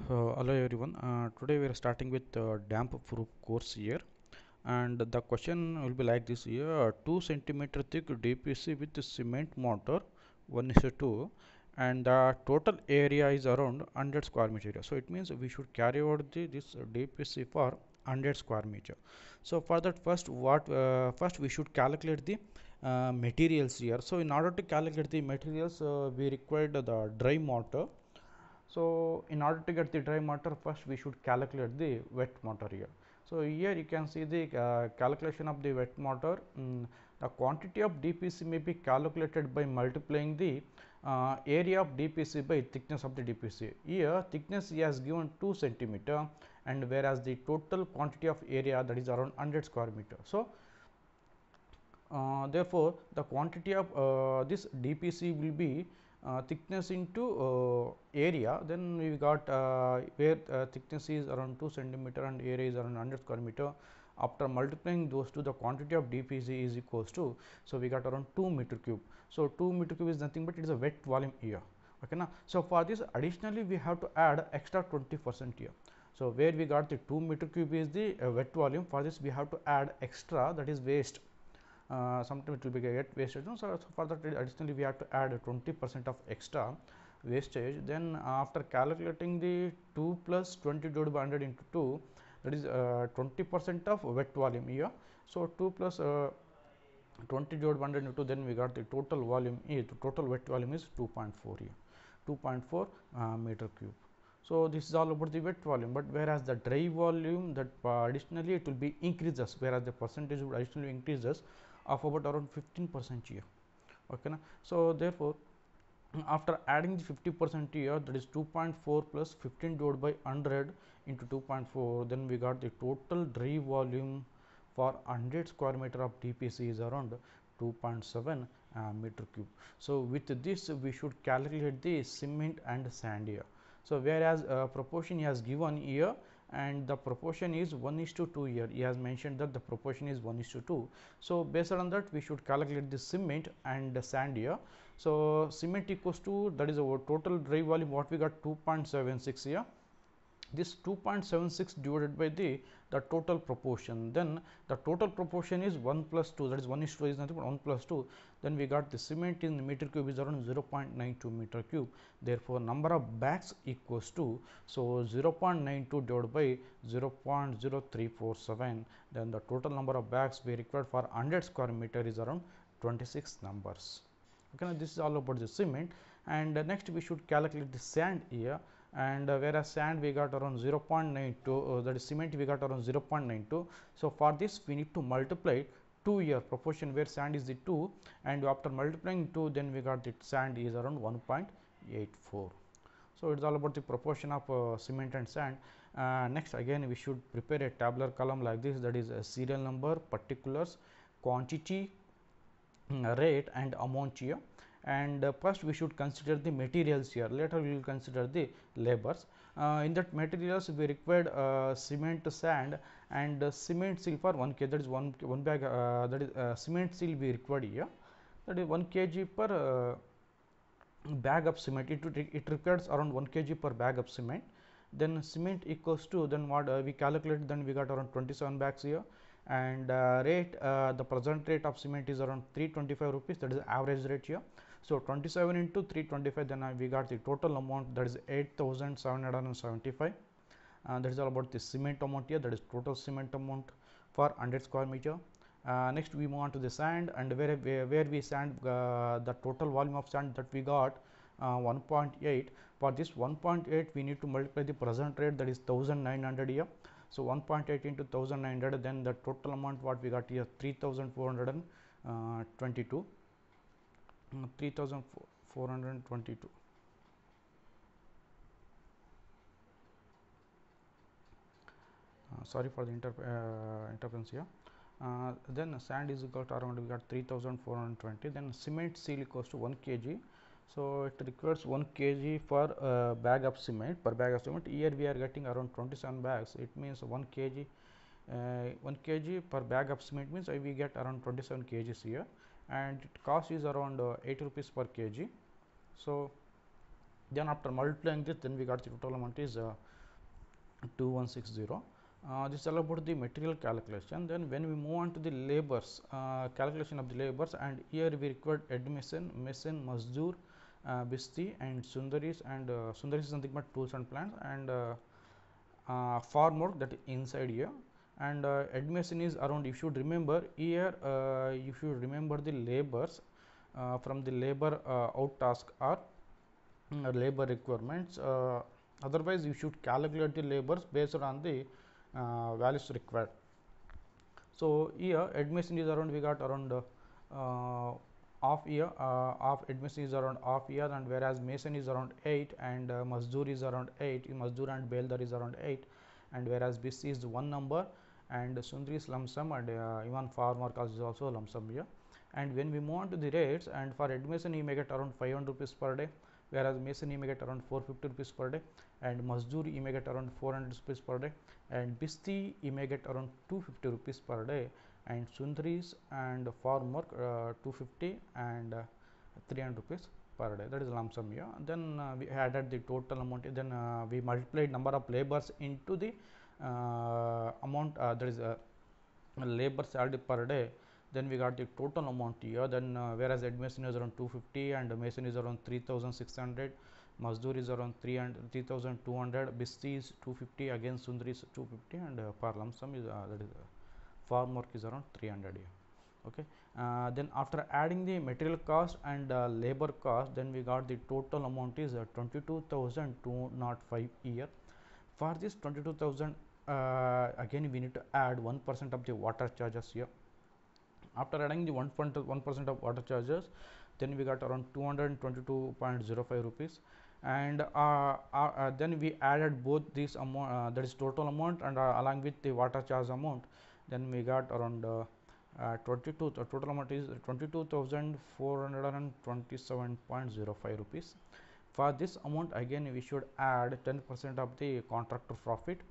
Hello everyone. Today we are starting with damp proof course here, and the question will be like this here: 2 centimeter thick DPC with cement mortar, 1:2, and the total area is around 100 square meter area. So it means we should carry out this DPC for 100 square meter. So for that, first we should calculate the materials here. So in order to calculate the materials, we required the dry mortar. So in order to get the dry matter, first we should calculate the wet matter here. So here you can see the calculation of the wet matter. The quantity of DPC may be calculated by multiplying the area of DPC by thickness of the DPC. Here thickness he has given 2 centimeter, and whereas the total quantity of area, that is around 100 square meter. So therefore, the quantity of this DPC will be thickness into area. Then we got where thickness is around 2 centimeter and area is around 100 square meter. After multiplying those two, the quantity of DPC is equals to, so we got around 2 meter cube. So 2 meter cube is nothing but it is a wet volume here. Okay, now so for this additionally we have to add extra 20% here. So where we got the 2 meter cube is the wet volume. For this we have to add extra, that is waste. Sometimes it will be get wasted. No? So for that additionally we have to add 20% of extra wastage. Then after calculating the 2 plus 20 divided by 100 into 2, that is 20% of wet volume here. So 2 plus 20 divided by 100 into 2, then we got the total volume is, the total wet volume is 2.4 here, 2.4 meter cube. So this is all about the wet volume, but whereas the dry volume, that additionally it will be increases, whereas the percentage would additionally increases of about around 15% here. Okay, na? So therefore after adding the 50% here, that is 2.4 plus 15 divided by 100 into 2.4, then we got the total dry volume for 100 square meter of DPC is around 2.7 meter cube. So with this we should calculate the cement and sand here. So whereas proportion he has given here, and the proportion is 1:2 here. He has mentioned that the proportion is 1:2. So based on that we should calculate the cement and the sand here. So cement equals to, that is our total dry volume, what we got 2.76 here. This 2.76 divided by the total proportion, then the total proportion is 1 plus 2, that is 1:2 is nothing but 1 plus 2. Then we got the cement in meter cube is around 0.92 meter cube. Therefore number of bags equals to, so 0.92 divided by 0.0347, then the total number of bags we required for 100 square meter is around 26 numbers. Okay, now this is all about the cement. And next we should calculate the sand here. And whereas sand we got around 0.92, that is cement we got around 0.92. So for this we need to multiply 2 here, proportion where sand is the 2, and after multiplying 2, then we got the sand is around 1.84. So it is all about the proportion of cement and sand. Next again we should prepare a tabular column like this, that is a serial number, particulars, quantity, rate and amount here. And first we should consider the materials here, later we will consider the labors. In that materials we required cement, sand, and cement seal for 1 kg, that is one bag, that is cement seal we required here, that is 1 kg per bag of cement. It requires around 1 kg per bag of cement. Then cement equals to, then what we calculated, then we got around 27 bags here. And rate, the present rate of cement is around 325 rupees, that is average rate here. So 27 into 325, then we got the total amount, that is 8,775. That is all about the cement amount here, that is total cement amount for 100 square meter. Next we move on to the sand, and where we sand, the total volume of sand that we got 1.8. For this 1.8 we need to multiply the present rate, that is 1900 here. So 1.8 into 1900, then the total amount what we got here 3422, 3422. Sorry for the interference here. Then sand is equal to around, we got 3420. Then cement seal equals to 1 kg. So it requires 1 kg for bag of cement, per bag of cement. Here we are getting around 27 bags. It means 1 kg, 1 kg per bag of cement means we get around 27 kgs here, and it cost is around 8 rupees per kg. So Then after multiplying this, then we got the total amount is 2160. This is all about the material calculation. Then when we move on to the labors, calculation of the labors, and here we required admission, mason, mazdoor, Bisti and Sundaris, and Sundaris is nothing but tools and plants, and farm work, that is inside here, and admission is around. You should remember here, you should remember the labors from the labor out task or labor requirements. Otherwise, you should calculate the labors based on the values required. So here admission is around, we got around half year, of admission is around half year, and whereas mason is around 8, and mazdoor is around 8, mazdoor and beldar is around 8, and whereas BC is one number, and Sundri is lump sum, and even farmer cost is also lump sum here. And when we move on to the rates, and for admission you may get around 500 rupees per day, whereas mason you may get around 450 rupees per day, and mazdoor you may get around 400 rupees per day, and Bisti you may get around 250 rupees per day, and Sundris and farm work 250 and 300 rupees per day. That is lump sum here. Then we added the total amount, then we multiplied number of labors into the amount, that is labor salary per day. Then we got the total amount here. Then whereas admission is around 250 and mason is around 3600, mazdoor is around 3200, Bisti is 250, again Sundri is 250, and per lump sum is that is farm work is around 300 here. Okay. Then after adding the material cost and labor cost, then we got the total amount is 22,205 year. For this 22,000, again we need to add 1% of the water charges here. After adding the 1% of water charges, then we got around 222.05 rupees, and then we added both this amount, that is total amount, and along with the water charge amount, then we got around total amount is 22,427.05 rupees. For this amount, again we should add 10% of the contractor profit.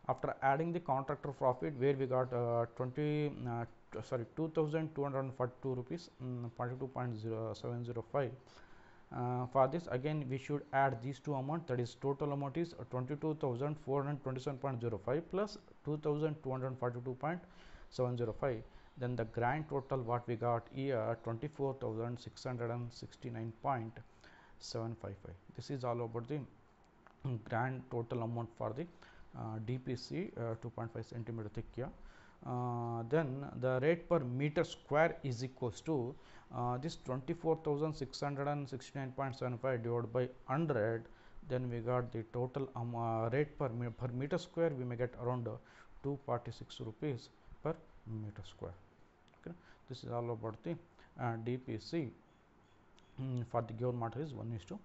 After adding the contractor profit, where we got 2,242 rupees, 42.0705. For this, again we should add these two amounts, that is total amount is 22,427.05 plus 2,242.705. Then the grand total what we got here 24,669.755. This is all about the grand total amount for the DPC 2.5 centimeter thick here. Then the rate per meter square is equals to this 24,669.75 divided by 100. Then we got the total rate per meter square, we may get around 246 rupees per meter square. Okay. This is all about the DPC for the given matter is 1:1.